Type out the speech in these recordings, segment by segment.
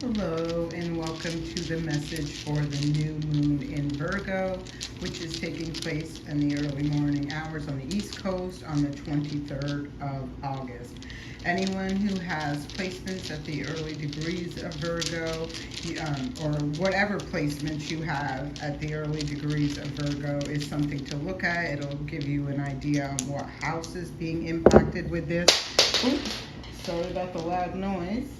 Hello and welcome to the message for the new moon in Virgo, which is taking place in the early morning hours on the East Coast on the 23rd of August. Anyone who has placements at the early degrees of Virgo, or whatever placements you have at the early degrees of Virgo, is something to look at. It'll give you an idea on what house is being impacted with this. Oops, sorry about the loud noise.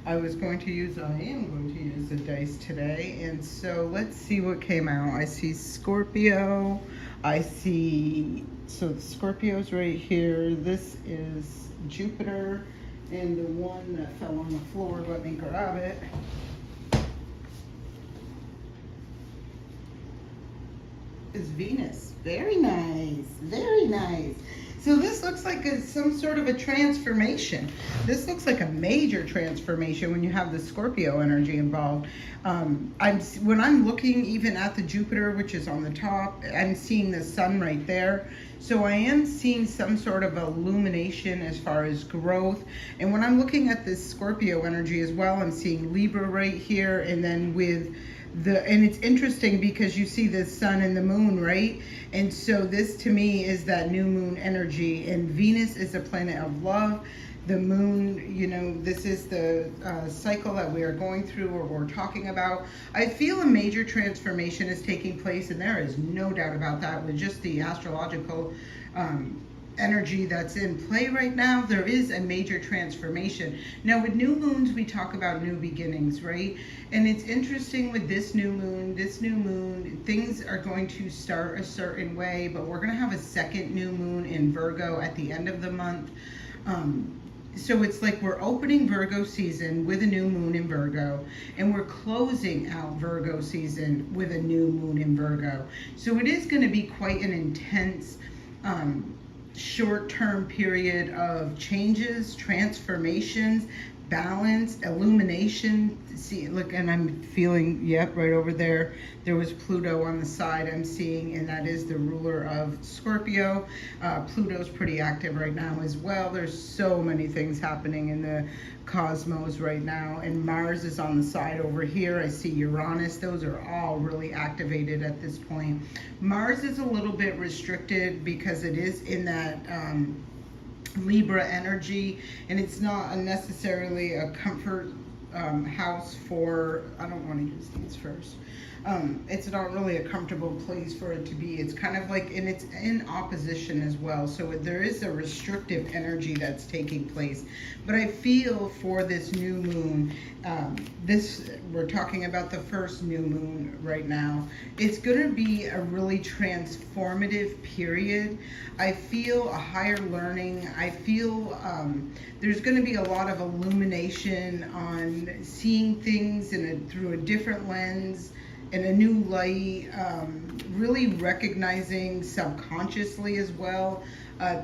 I am going to use the dice today, and so let's see what came out. I see Scorpio, so Scorpio's right here, this is Jupiter, and the one that fell on the floor, let me grab it. Is Venus. Very nice, very nice. So this looks like some sort of a transformation. This looks like a major transformation when you have the Scorpio energy involved. When I'm looking even at the Jupiter, which is on the top, I'm seeing the sun right there. So I am seeing some sort of illumination as far as growth. And when I'm looking at this Scorpio energy as well, I'm seeing Libra right here, and then and it's interesting because you see the sun and the moon, right? And so this to me is that new moon energy, and Venus is a planet of love. The moon, this is the cycle that we are going through or we're talking about. I feel a major transformation is taking place, and there is no doubt about that with just the astrological energy that's in play right now. There is a major transformation. Now with new moons, we talk about new beginnings, right? And it's interesting with this new moon, things are going to start a certain way, but we're going to have a second new moon in Virgo at the end of the month. So it's like we're opening Virgo season with a new moon in Virgo, and we're closing out Virgo season with a new moon in Virgo. So it is going to be quite an intense short-term period of changes, transformations, balance, illumination. See, look, and I'm feeling, yep, right over there, there was Pluto on the side I'm seeing, and that is the ruler of Scorpio. Pluto's pretty active right now as well. There's so many things happening in the cosmos right now, and Mars is on the side over here. I see Uranus. Those are all really activated at this point. Mars is a little bit restricted because it is in that Libra energy, and it's not necessarily a comfort house for, I don't want to use these first. It's not really a comfortable place for it to be. It's kind of like, and it's in opposition as well. So there is a restrictive energy that's taking place. But I feel for this new moon, we're talking about the first new moon right now. It's going to be a really transformative period. I feel a higher learning. I feel there's going to be a lot of illumination on seeing things through a different lens, in a new light, really recognizing subconsciously as well,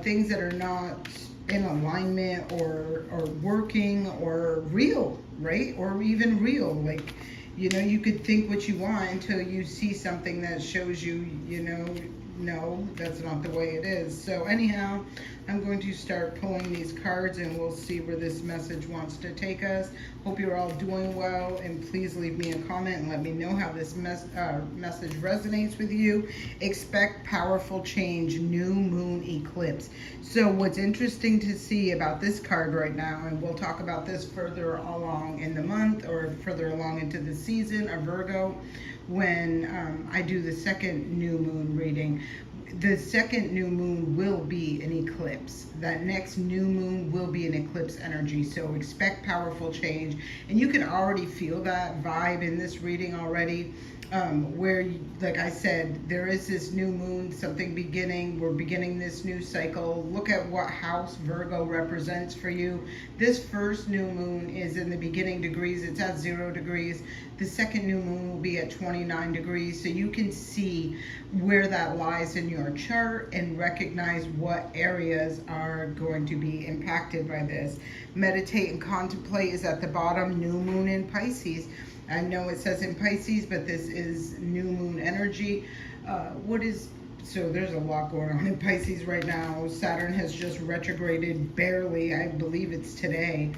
things that are not in alignment or working or real, right? Or even real, like, you could think what you want until you see something that shows you, no, that's not the way it is. So anyhow, I'm going to start pulling these cards, and we'll see where this message wants to take us. Hope you're all doing well, and please leave me a comment and let me know how this message resonates with you. Expect powerful change, new moon eclipse. So what's interesting to see about this card right now, and we'll talk about this further along in the month or further along into the season of Virgo, when I do the second new moon reading. The second new moon will be an eclipse. That next new moon will be an eclipse energy. So expect powerful change. And you can already feel that vibe in this reading already. Where, like I said, there is this new moon, something beginning. We're beginning this new cycle. Look at what house Virgo represents for you. This first new moon is in the beginning degrees. It's at 0 degrees. The second new moon will be at 29 degrees. So you can see where that lies in your chart and recognize what areas are going to be impacted by this. Meditate and contemplate is at the bottom. New moon in Pisces. I know it says in Pisces, but this is new moon energy. So there's a lot going on in Pisces right now. Saturn has just retrograded barely. I believe it's today.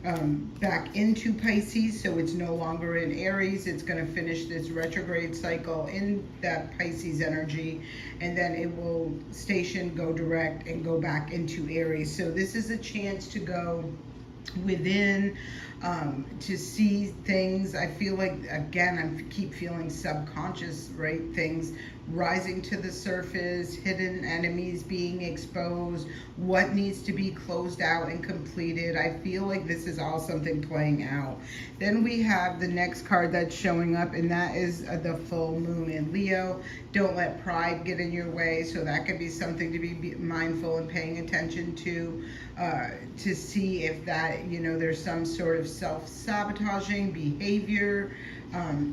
back into Pisces, so it's no longer in Aries. It's going to finish this retrograde cycle in that Pisces energy, and then it will station, go direct, and go back into Aries. So this is a chance to go within, to see things. I feel like, again, I keep feeling subconscious, right? Things rising to the surface, hidden enemies being exposed, what needs to be closed out and completed. I feel like this is all something playing out. Then we have the next card that's showing up, and that is the full moon in Leo. Don't let pride get in your way. So that could be something to be mindful and paying attention to see if that, you know, there's some sort of self-sabotaging behavior,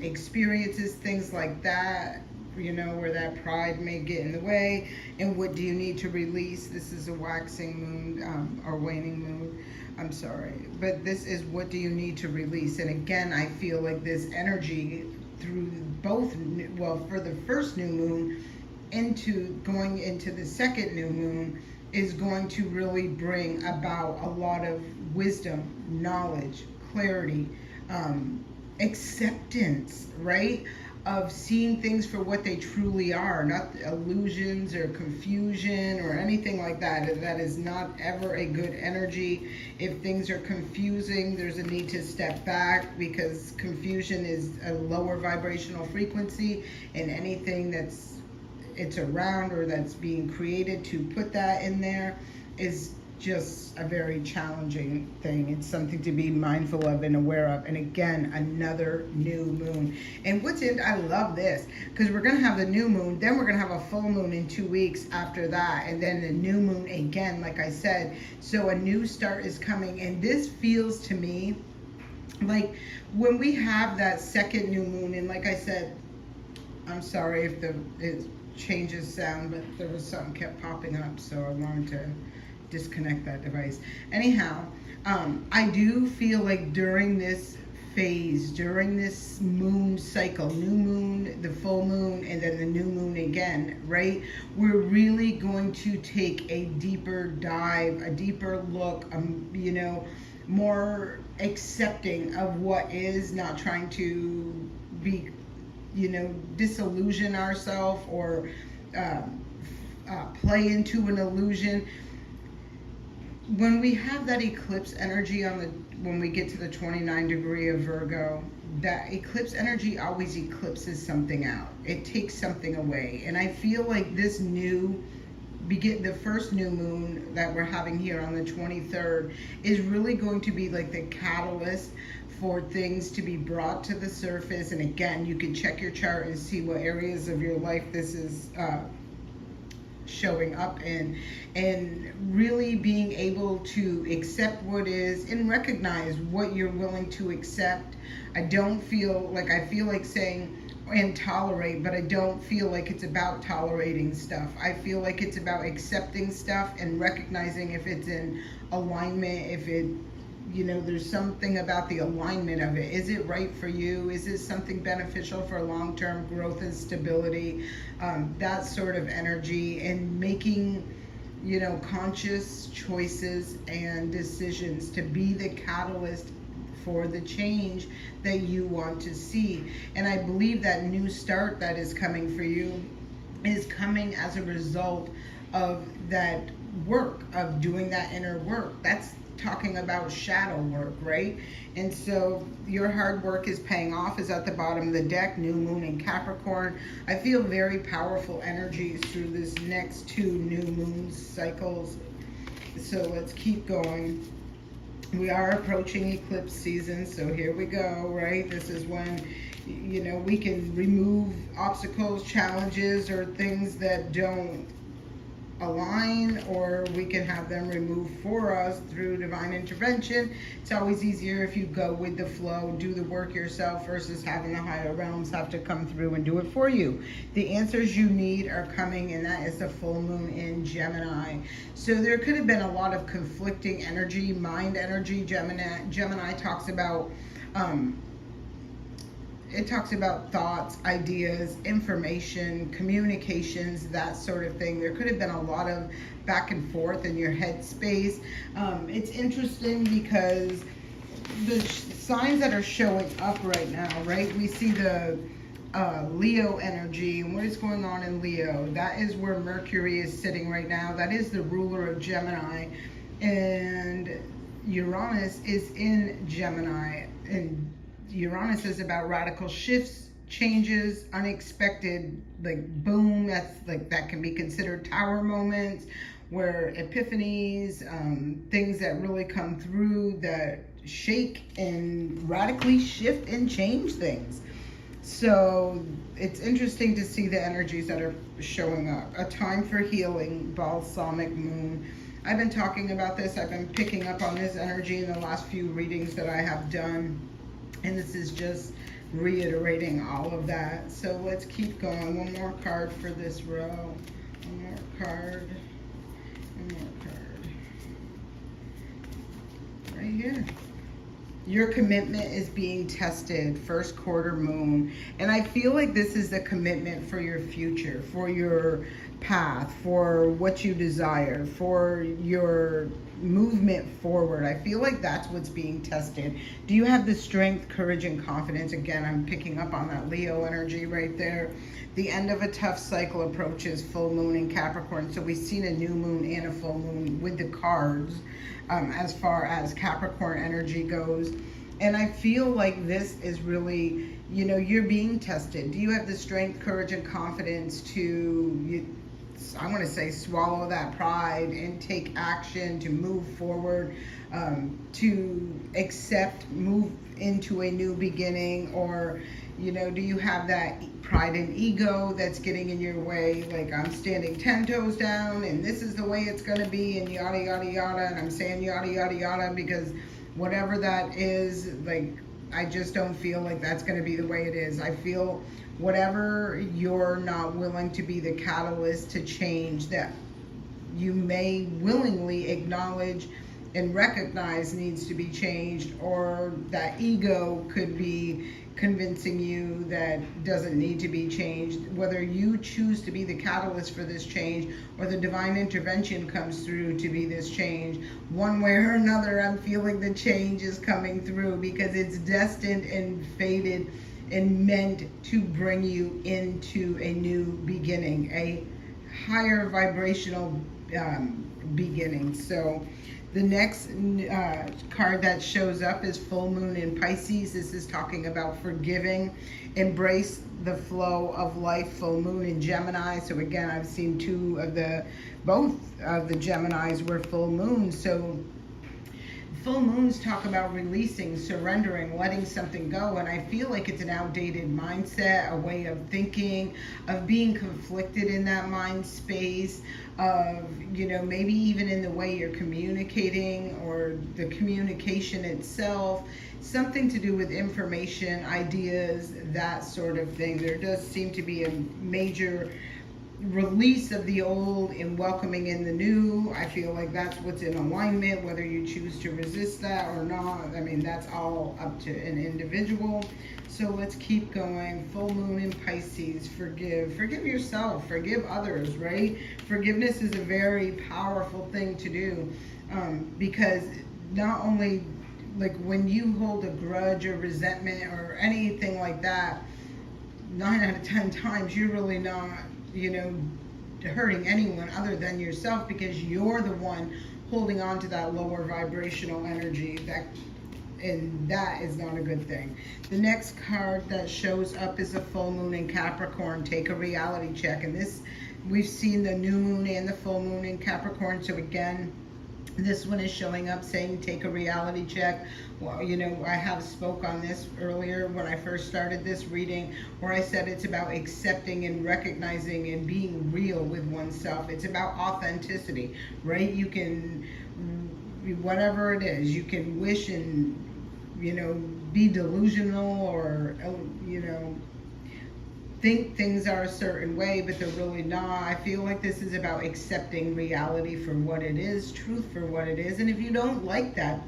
experiences, things like that, you know, where that pride may get in the way. And what do you need to release? This is a waxing moon, or waning moon. I'm sorry, but this is what do you need to release. And again, I feel like this energy through both, well, for the first new moon into going into the second new moon, is going to really bring about a lot of wisdom, knowledge, clarity, acceptance, right? Of seeing things for what they truly are, not illusions or confusion or anything like that. That is not ever a good energy. If things are confusing, there's a need to step back, because confusion is a lower vibrational frequency, and anything that's it's around or that's being created to put that in there is just a very challenging thing. It's something to be mindful of and aware of. And again, another new moon. And I love this, because we're going to have the new moon, then we're going to have a full moon in 2 weeks after that, and then the new moon again, like I said. So a new start is coming, and this feels to me like when we have that second new moon, and like I said, I'm sorry if it changes sound, but there was something kept popping up, so I wanted to disconnect that device. Anyhow, I do feel like during this phase, during this moon cycle, new moon, the full moon, and then the new moon again, right? We're really going to take a deeper dive, a deeper look, you know, more accepting of what is, not trying to be, you know, disillusion ourselves or play into an illusion. When we have that eclipse energy when we get to the 29 degree of Virgo, that eclipse energy always eclipses something out. It takes something away. And I feel like this the first new moon that we're having here on the 23rd is really going to be like the catalyst for things to be brought to the surface. And again, you can check your chart and see what areas of your life this is showing up in, and really being able to accept what is and recognize what you're willing to accept. I feel like saying and tolerate, but I don't feel like it's about tolerating stuff. I feel like it's about accepting stuff and recognizing if it's in alignment, if it, you know, there's something about the alignment of it. Is it right for you? Is it something beneficial for long-term growth and stability? That sort of energy, and making, you know, conscious choices and decisions to be the catalyst for the change that you want to see. And I believe that new start that is coming for you is coming as a result of that work, of doing that inner work. That's talking about shadow work, right? And so your hard work is paying off, is at the bottom of the deck, new moon in Capricorn. I feel very powerful energies through this next 2 new moon cycles. So let's keep going. We are approaching eclipse season, so here we go, right? This is when, you know, we can remove obstacles, challenges, or things that don't align, or we can have them removed for us through divine intervention. It's always easier if you go with the flow, do the work yourself, versus having the higher realms have to come through and do it for you. The answers you need are coming, and that is the full moon in Gemini. So there could have been a lot of conflicting energy, mind energy. Gemini talks about it talks about thoughts, ideas, information, communications, that sort of thing. There could have been a lot of back and forth in your head space. It's interesting because the signs that are showing up right now, right? We see the Leo energy, and what is going on in Leo? That is where Mercury is sitting right now. That is the ruler of Gemini, and Uranus is in Gemini, and Uranus is about radical shifts, changes, unexpected, like boom. That's like, that can be considered tower moments, where epiphanies, things that really come through that shake and radically shift and change things. So it's interesting to see the energies that are showing up. A time for healing, balsamic moon. I've been talking about this. I've been picking up on this energy in the last few readings that I have done. And this is just reiterating all of that. So let's keep going. One more card for this row. One more card. One more card. Right here. Your commitment is being tested, first quarter moon. And I feel like this is the commitment for your future, for your path, for what you desire, for your movement forward. I feel like that's what's being tested. Do you have the strength, courage, and confidence? Again, I'm picking up on that Leo energy right there. The end of a tough cycle approaches, full moon in Capricorn. So we've seen a new moon and a full moon with the cards. As far as Capricorn energy goes. And I feel like this is really, you're being tested. Do you have the strength, courage, and confidence to, I want to say, swallow that pride and take action, to move forward, to accept, move into a new beginning? Or, do you have that pride and ego that's getting in your way? Like, I'm standing 10 toes down and this is the way it's going to be, and yada, yada, yada. And I'm saying yada, yada, yada because whatever that is, like, I just don't feel like that's going to be the way it is. I feel whatever you're not willing to be the catalyst to change, that you may willingly acknowledge and recognize needs to be changed, or that ego could be convincing you that doesn't need to be changed. Whether you choose to be the catalyst for this change or the divine intervention comes through to be this change, one way or another, I'm feeling the change is coming through, because it's destined and fated and meant to bring you into a new beginning, a higher vibrational beginning. So the next card that shows up is full moon in Pisces. This is talking about forgiving, embrace the flow of life. Full moon in Gemini. So again, I've seen both of the Geminis were full moons. So full moons talk about releasing, surrendering, letting something go. And I feel like it's an outdated mindset, a way of thinking, of being conflicted in that mind space, of, maybe even in the way you're communicating or the communication itself, something to do with information, ideas, that sort of thing. There does seem to be a major release of the old and welcoming in the new. I feel like that's what's in alignment, whether you choose to resist that or not. I mean, that's all up to an individual. So let's keep going. Full moon in Pisces. Forgive yourself, forgive others, right? Forgiveness is a very powerful thing to do, because not only, like, when you hold a grudge or resentment or anything like that, 9 out of 10 times you're really not hurting anyone other than yourself, because you're the one holding on to that lower vibrational energy, and that is not a good thing. The next card that shows up is a full moon in Capricorn. Take a reality check. And this, we've seen the new moon and the full moon in Capricorn. So again, this one is showing up saying take a reality check. Well, I have spoke on this earlier when I first started this reading, where I said it's about accepting and recognizing and being real with oneself. It's about authenticity, right? You can, whatever it is, you can wish and, be delusional, or, think things are a certain way, but they're really not. I feel like this is about accepting reality for what it is, truth for what it is. And if you don't like that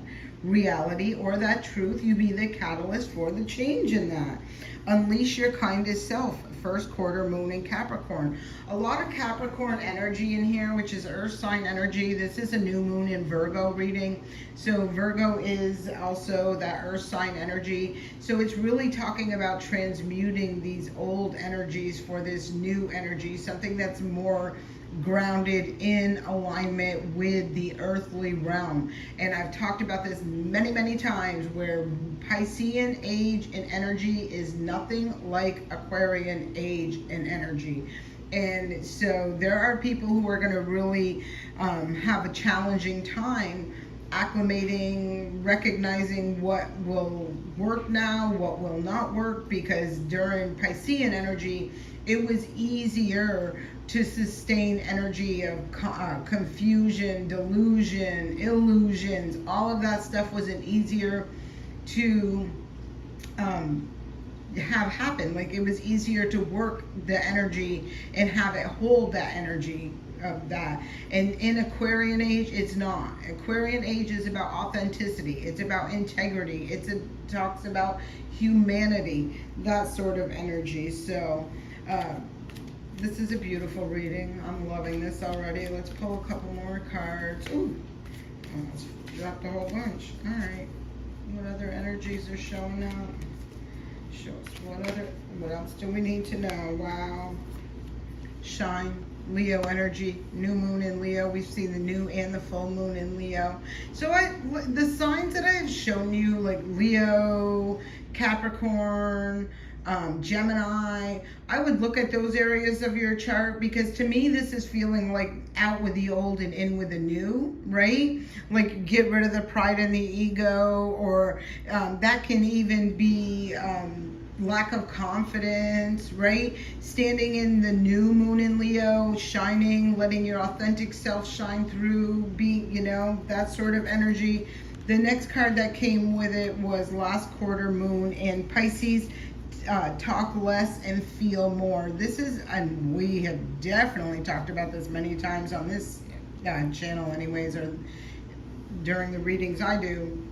reality or that truth, you be the catalyst for the change in that. Unleash your kindest self. first quarter moon in Capricorn. A lot of Capricorn energy in here, which is earth sign energy. This is a new moon in Virgo reading. So Virgo is also that earth sign energy. So it's really talking about transmuting these old energies for this new energy, something that's more grounded in alignment with the earthly realm. And I've talked about this many times, where Piscean age and energy is nothing like Aquarian age and energy. And so there are people who are going to really have a challenging time acclimating, recognizing what will work now, what will not work, because during Piscean energy, it was easier to sustain energy of confusion, delusion, illusions. All of that stuff was easier to have happen. Like, it was easier to work the energy and have it hold that energy of that. And in Aquarian age, it's not. Aquarian age is about authenticity. It's about integrity. It talks about humanity, that sort of energy. So this is a beautiful reading. I'm loving this already. Let's pull a couple more cards. Ooh, almost dropped a whole bunch. All right. What other energies are showing up? Show us what else do we need to know? Wow. Shine. Leo energy, new moon in Leo. We've seen the new and the full moon in Leo. So the signs that I have shown you, like Leo, Capricorn, Gemini, I would look at those areas of your chart, because to me this is feeling like out with the old and in with the new, right? Like, get rid of the pride and the ego, or that can even be lack of confidence, right? Standing in the new moon in Leo, shining, letting your authentic self shine through, being, that sort of energy. The next card that came with it was last quarter moon in Pisces. Talk less and feel more. This is, and we have definitely talked about this many times on this channel anyways, or during the readings I do,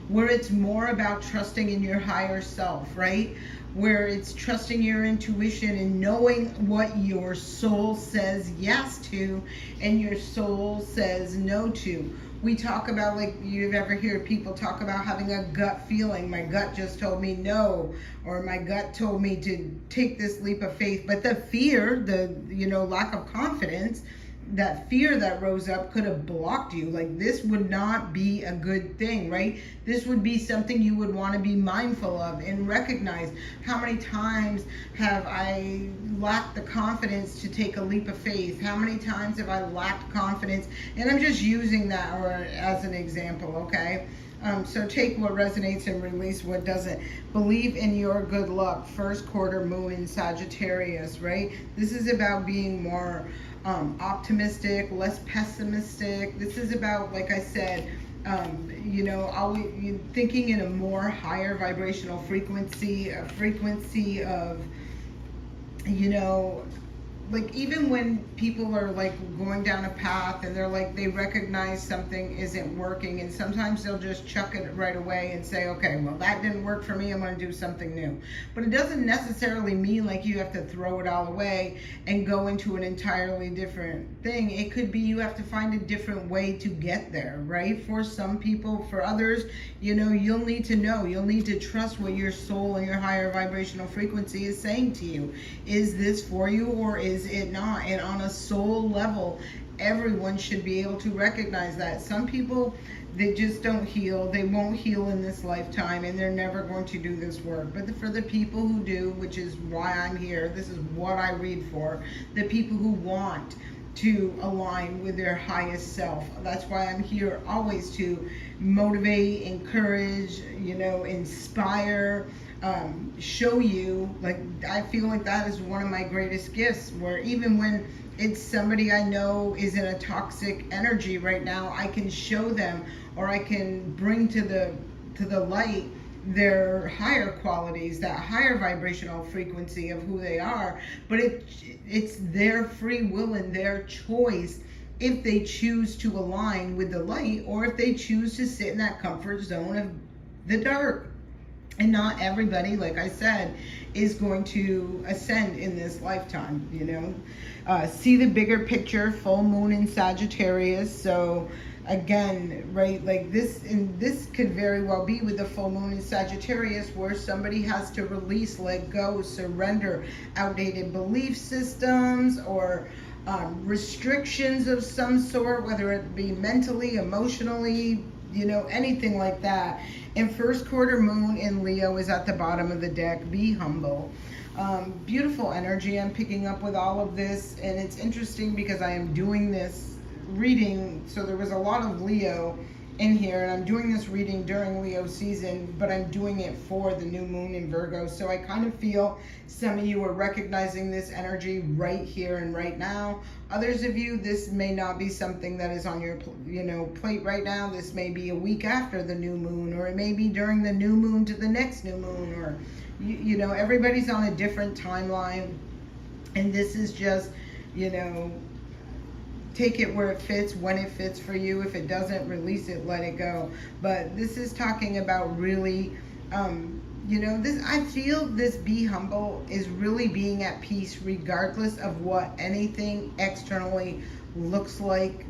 where it's more about trusting in your higher self, right? Where it's trusting your intuition and knowing what your soul says yes to and your soul says no to. We talk about, like, you've ever heard people talk about having a gut feeling. My gut just told me no, or my gut told me to take this leap of faith. But the fear, the lack of confidence, that fear that rose up could have blocked you. Like, this would not be a good thing, right? This would be something you would want to be mindful of and recognize. How many times have I lacked the confidence to take a leap of faith? How many times have I lacked confidence? And I'm just using that as an example, okay? So take what resonates and release what doesn't. Believe in your good luck. First quarter moon in Sagittarius, right? This is about being more optimistic, less pessimistic. This is about, like I said, always thinking in a more higher vibrational frequency, a frequency of, like, even when people are like going down a path and they're like, they recognize something isn't working, and sometimes they'll just chuck it right away and say, okay, well, that didn't work for me, I'm going to do something new. But it doesn't necessarily mean like you have to throw it all away and go into an entirely different thing. It could be you have to find a different way to get there, right? For some people, for others, you'll need to know, you'll need to trust what your soul and your higher vibrational frequency is saying to you. Is this for you, or is it not? And on a soul level, everyone should be able to recognize that. Some people, they just don't heal. They won't heal in this lifetime, and they're never going to do this work. But for the people who do, which is why I'm here, this is what I read for, the people who want to align with their highest self. That's why I'm here always to motivate, encourage, inspire, show you. Like, I feel like that is one of my greatest gifts, where even when it's somebody I know is in a toxic energy right now, I can show them, or I can bring to the light their higher qualities, that higher vibrational frequency of who they are. But it's their free will and their choice if they choose to align with the light, or if they choose to sit in that comfort zone of the dark. And not everybody, like I said, is going to ascend in this lifetime, you know. See the bigger picture, full moon in Sagittarius. So again, right, like this, and this could very well be with the full moon in Sagittarius, where somebody has to release, let go, surrender outdated belief systems, or restrictions of some sort, whether it be mentally, emotionally, you know, anything like that. And first quarter moon in Leo is at the bottom of the deck. Be humble. Beautiful energy I'm picking up with all of this. And it's interesting because I am doing this reading. So there was a lot of Leo in here, and I'm doing this reading during Leo season, but I'm doing it for the new moon in Virgo. So I kind of feel some of you are recognizing this energy right here and right now. Others of you, this may not be something that is on your, you know, plate right now. This may be a week after the new moon, or it may be during the new moon to the next new moon, or you know, everybody's on a different timeline, and this is just, you know, take it where it fits, when it fits for you. If it doesn't, release it, let it go. But this is talking about really, you know, this, I feel this be humble is really being at peace regardless of what anything externally looks like,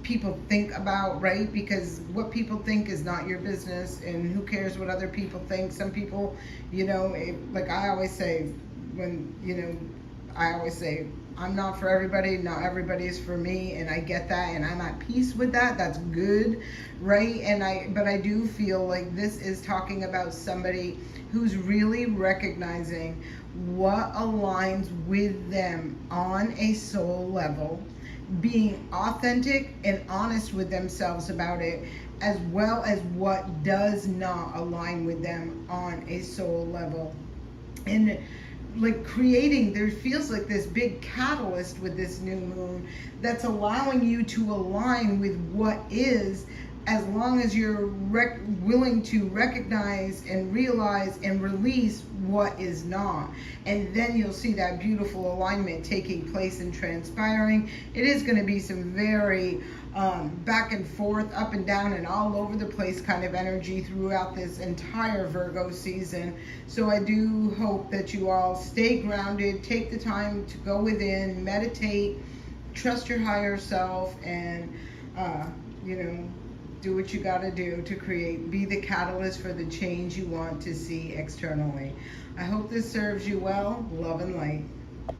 people think about, right? Because what people think is not your business, and who cares what other people think. Some people, you know, like I always say, when, you know, I always say, I'm not for everybody, not everybody is for me, and I get that, and I'm at peace with that. That's good, right? But I do feel like this is talking about somebody who's really recognizing what aligns with them on a soul level, being authentic and honest with themselves about it, as well as what does not align with them on a soul level. And like creating, there feels like this big catalyst with this new moon that's allowing you to align with what is, as long as you're willing to recognize and realize and release what is not. And then you'll see that beautiful alignment taking place and transpiring. It is going to be some very back and forth, up and down, and all over the place kind of energy throughout this entire Virgo season. So I do hope that you all stay grounded, take the time to go within, meditate, trust your higher self, and you know, do what you got to do to create, be the catalyst for the change you want to see externally. I hope this serves you well. Love and light.